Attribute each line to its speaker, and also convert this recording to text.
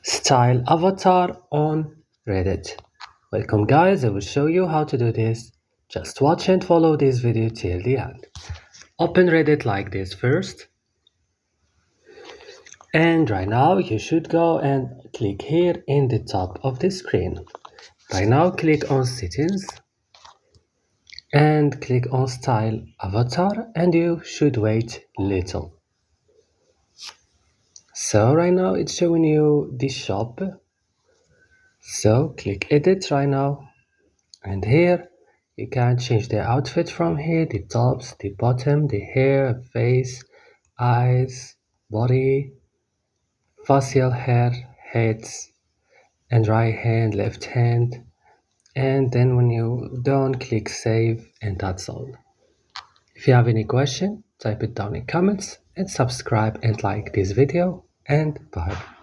Speaker 1: Style avatar on Reddit. Welcome guys, I will show you how to do this. Just watch and follow this video till the end. Open Reddit like this first. And right now you should go and click here in the top of the screen. Right now click on settings and click on style avatar and you should wait little. So right now it's showing you the shop. So click edit right now, and here you can change the outfit from here, the tops, the bottom, the hair, face, eyes, body, facial hair, heads, and right hand, left hand. And then when you're done, click save, and that's all. If you have any question, type it down in comments and subscribe and like this video, and bye.